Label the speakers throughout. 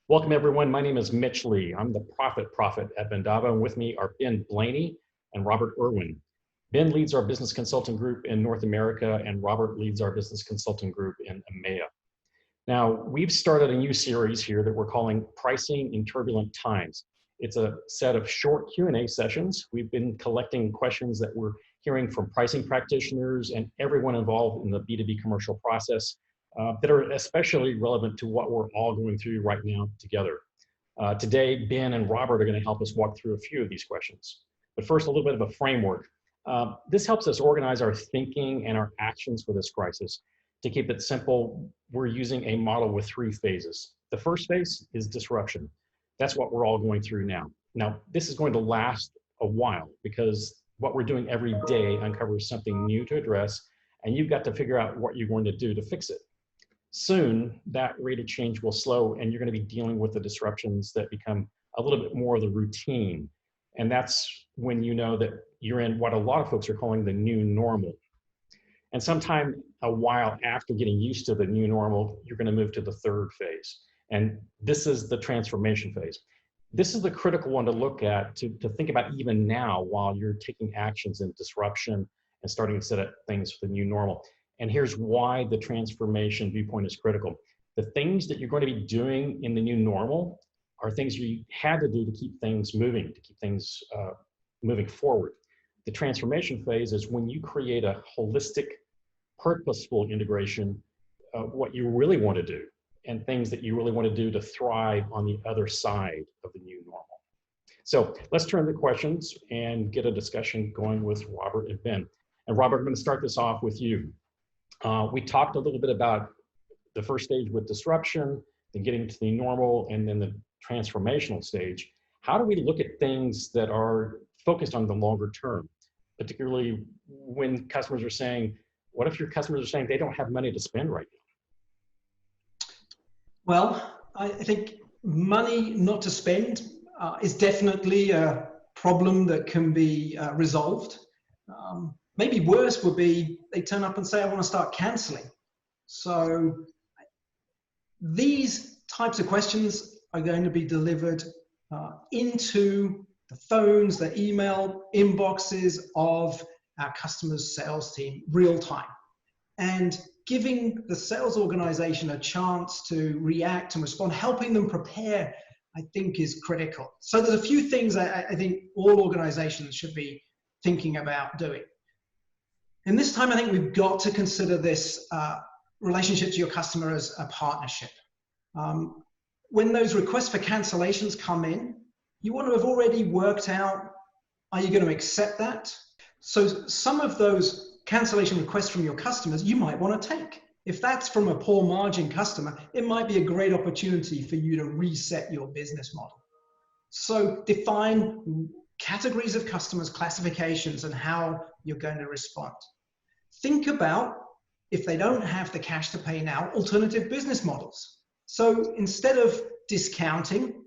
Speaker 1: Welcome everyone, my name is Mitch Lee. I'm the Profit Prophet at Vendava, and with me are Ben Blaney and Robert Irwin. Ben leads our business consulting group in North America, and Robert leads our business consulting group in EMEA. Now, we've started a new series here that we're calling Pricing in Turbulent Times. It's a set of short Q&A sessions. We've been collecting questions that we're hearing from pricing practitioners and everyone involved in the B2B commercial process that are especially relevant to what we're all going through right now together. Today, Ben and Robert are going to help us walk through a few of these questions. But first, a little bit of a framework. This helps us organize our thinking and our actions for this crisis. To keep it simple, we're using a model with 3 phases. The first phase is disruption. That's what we're all going through now. Now, this is going to last a while because what we're doing every day uncovers something new to address, and you've got to figure out what you're going to do to fix it. Soon, that rate of change will slow, and you're going to be dealing with the disruptions that become a little bit more of the routine. And that's when you know that you're in what a lot of folks are calling the new normal. And sometime a while after getting used to the new normal, you're going to move to the third phase. And this is the transformation phase. This is the critical one to look at, to think about even now while you're taking actions in disruption and starting to set up things for the new normal. And here's why the transformation viewpoint is critical. The things that you're going to be doing in the new normal are things you had to do to keep things moving, to keep things moving forward. The transformation phase is when you create a holistic, purposeful integration of what you really want to do and things that you really want to do to thrive on the other side of the new normal. So let's turn to questions and get a discussion going with Robert and Ben. And Robert, I'm going to start this off with you. We talked a little bit about the first stage with disruption, then getting to the normal, and then the transformational stage. How do we look at things that are focused on the longer term, particularly when customers are saying, what if your customers are saying they don't have money to spend right now?
Speaker 2: Well, I think money not to spend is definitely a problem that can be resolved. Maybe worse would be they turn up and say, I want to start canceling. So these types of questions are going to be delivered into the phones, the email inboxes of our customers' sales team real time. And giving the sales organization a chance to react and respond, helping them prepare, I think is critical. So there's a few things I think all organizations should be thinking about doing. In this time, I think we've got to consider this relationship to your customer as a partnership. When those requests for cancellations come in, you want to have already worked out, are you going to accept that? So some of those cancellation requests from your customers, you might want to take. If that's from a poor margin customer, it might be a great opportunity for you to reset your business model. So define categories of customers, classifications, and how you're going to respond. Think about, if they don't have the cash to pay now, alternative business models. So instead of discounting,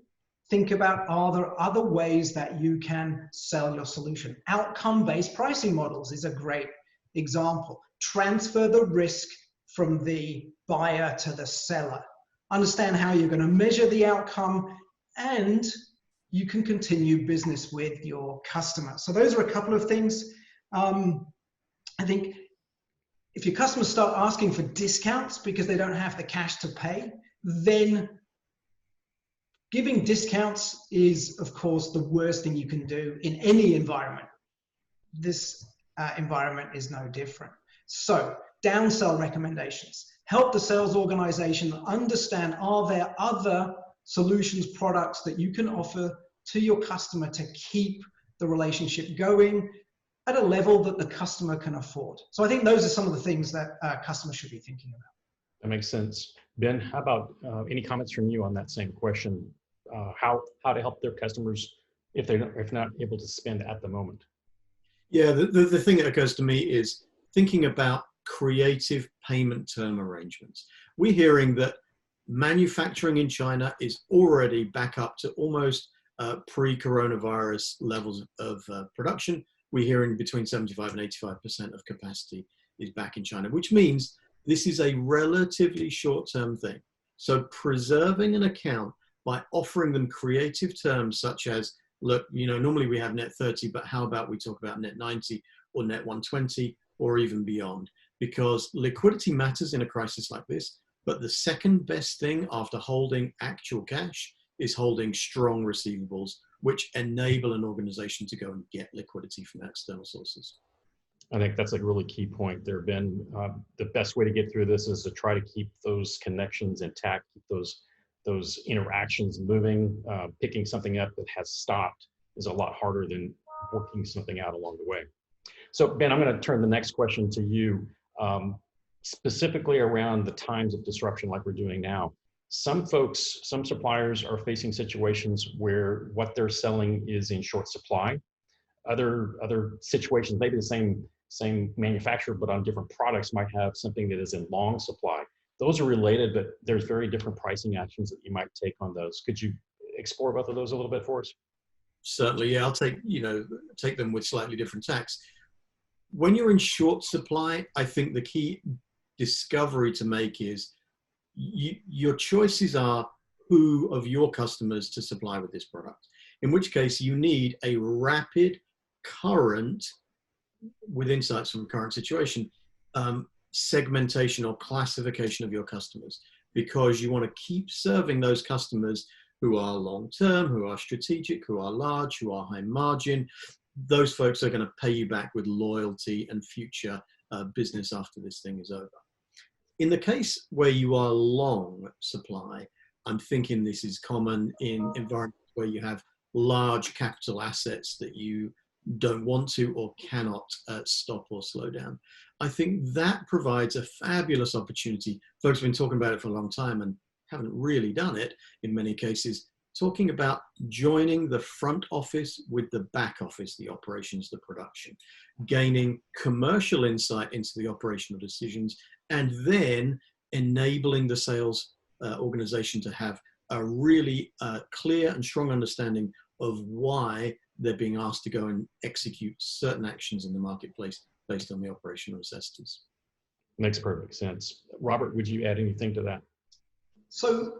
Speaker 2: think about, are there other ways that you can sell your solution? Outcome-based pricing models is a great example. Transfer the risk from the buyer to the seller. Understand how you're going to measure the outcome, and you can continue business with your customer. So those are a couple of things. I think if your customers start asking for discounts because they don't have the cash to pay, then giving discounts is, of course, the worst thing you can do in any environment. This environment is no different. So downsell recommendations. Help the sales organization understand, are there other solutions, products that you can offer to your customer to keep the relationship going at a level that the customer can afford. So I think those are some of the things that customers should be thinking about.
Speaker 1: That makes sense. Ben, how about any comments from you on that same question? How to help their customers if they're not able to spend at the moment?
Speaker 3: Yeah, the thing that occurs to me is thinking about creative payment term arrangements. We're hearing that manufacturing in China is already back up to almost pre-coronavirus levels of production. We're hearing between 75 and 85% of capacity is back in China, which means this is a relatively short-term thing. So preserving an account by offering them creative terms such as, look, normally we have net 30, but how about we talk about net 90 or net 120 or even beyond? Because liquidity matters in a crisis like this, but the second best thing after holding actual cash is holding strong receivables, which enable an organization to go and get liquidity from external sources.
Speaker 1: I think that's a really key point there, Ben. The best way to get through this is to try to keep those connections intact, keep those interactions moving. Picking something up that has stopped is a lot harder than working something out along the way. So Ben, I'm going to turn the next question to you, specifically around the times of disruption like we're doing now. Some suppliers are facing situations where what they're selling is in short supply. Other situations, maybe the same manufacturer, but on different products, might have something that is in long supply. Those are related, but there's very different pricing actions that you might take on those. Could you explore both of those a little bit for us?
Speaker 3: Certainly, yeah. I'll take them with slightly different tacks. When you're in short supply, I think the key discovery to make is your choices are who of your customers to supply with this product. In which case, you need a rapid, current, with insights from current situation, segmentation or classification of your customers, because you want to keep serving those customers who are long-term, who are strategic, who are large, who are high margin. Those folks are going to pay you back with loyalty and future business after this thing is over. In the case where you are long supply, I'm thinking this is common in environments where you have large capital assets that you don't want to or cannot stop or slow down. I think that provides a fabulous opportunity. Folks have been talking about it for a long time and haven't really done it in many cases, talking about joining the front office with the back office, the operations, the production, gaining commercial insight into the operational decisions, and then enabling the sales organization to have a really clear and strong understanding of why they're being asked to go and execute certain actions in the marketplace based on the operational necessities.
Speaker 1: Makes perfect sense. Robert, would you add anything to that?
Speaker 2: So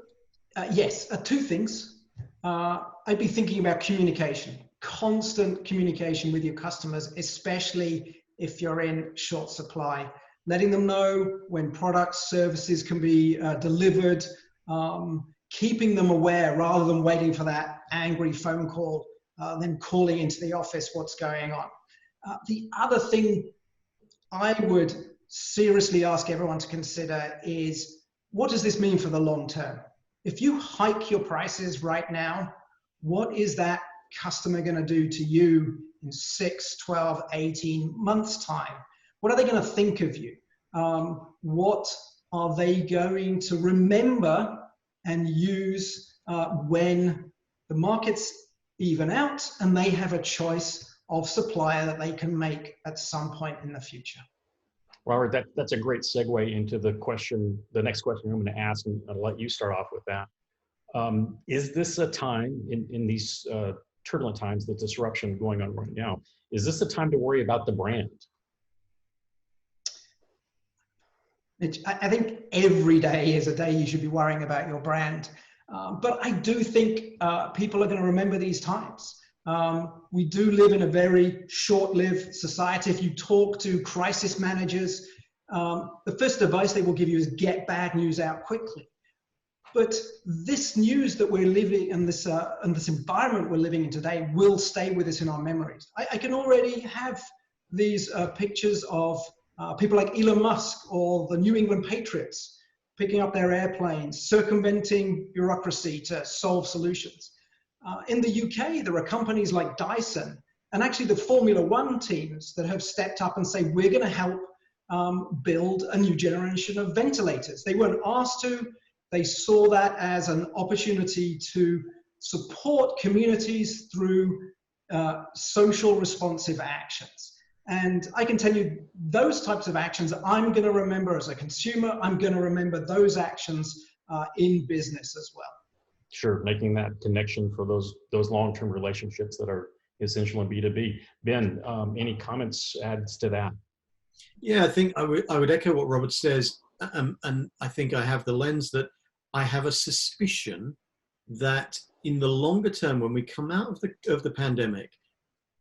Speaker 2: yes, two things. I'd be thinking about communication, constant communication with your customers, especially if you're in short supply, letting them know when products, services can be delivered, keeping them aware rather than waiting for that angry phone call, then calling into the office what's going on. The other thing I would seriously ask everyone to consider is, what does this mean for the long term? If you hike your prices right now, what is that customer going to do to you in 6, 12, 18 months' time? What are they going to think of you? What are they going to remember and use when the markets even out and they have a choice of supplier that they can make at some point in the future?
Speaker 1: Robert, that's a great segue into the next question I'm going to ask, and I'll let you start off with that. Is this a time in these turbulent times, the disruption going on right now, is this a time to worry about the brand?
Speaker 2: I think every day is a day you should be worrying about your brand. But I do think people are going to remember these times. We do live in a very short-lived society. If you talk to crisis managers, the first advice they will give you is get bad news out quickly. But this news that we're living in, this environment we're living in today, will stay with us in our memories. I can already have these pictures of people like Elon Musk or the New England Patriots picking up their airplanes, circumventing bureaucracy to solve solutions. In the UK, there are companies like Dyson and actually the Formula One teams that have stepped up and say, we're going to help build a new generation of ventilators. They weren't asked to. They saw that as an opportunity to support communities through social responsive actions. And I can tell you those types of actions I'm going to remember as a consumer. I'm going to remember those actions in business as well.
Speaker 1: Sure, making that connection for those long-term relationships that are essential in B2B. Ben, any comments, adds to that?
Speaker 3: Yeah, I think I would echo what Robert says, and I think I have the lens that I have a suspicion that in the longer term, when we come out of the pandemic,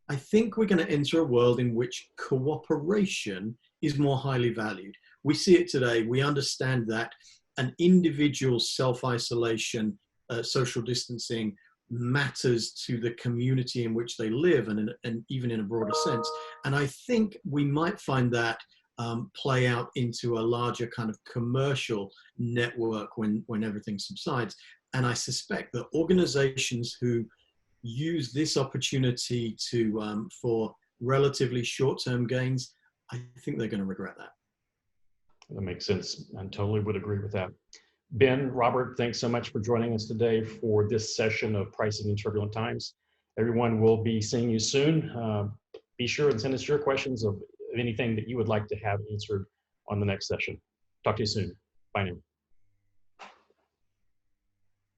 Speaker 3: I think we're going to enter a world in which cooperation is more highly valued. We see it today. We understand that an individual's self-isolation, social distancing matters to the community in which they live, and even in a broader sense. And I think we might find that play out into a larger kind of commercial network when everything subsides. And I suspect that organizations who use this opportunity to for relatively short-term gains, I think they're going to regret that.
Speaker 1: That makes sense, and totally would agree with that. Ben, Robert, thanks so much for joining us today for this session of Pricing in Turbulent Times. Everyone will be seeing you soon. Be sure and send us your questions of anything that you would like to have answered on the next session. Talk to you soon. Bye now.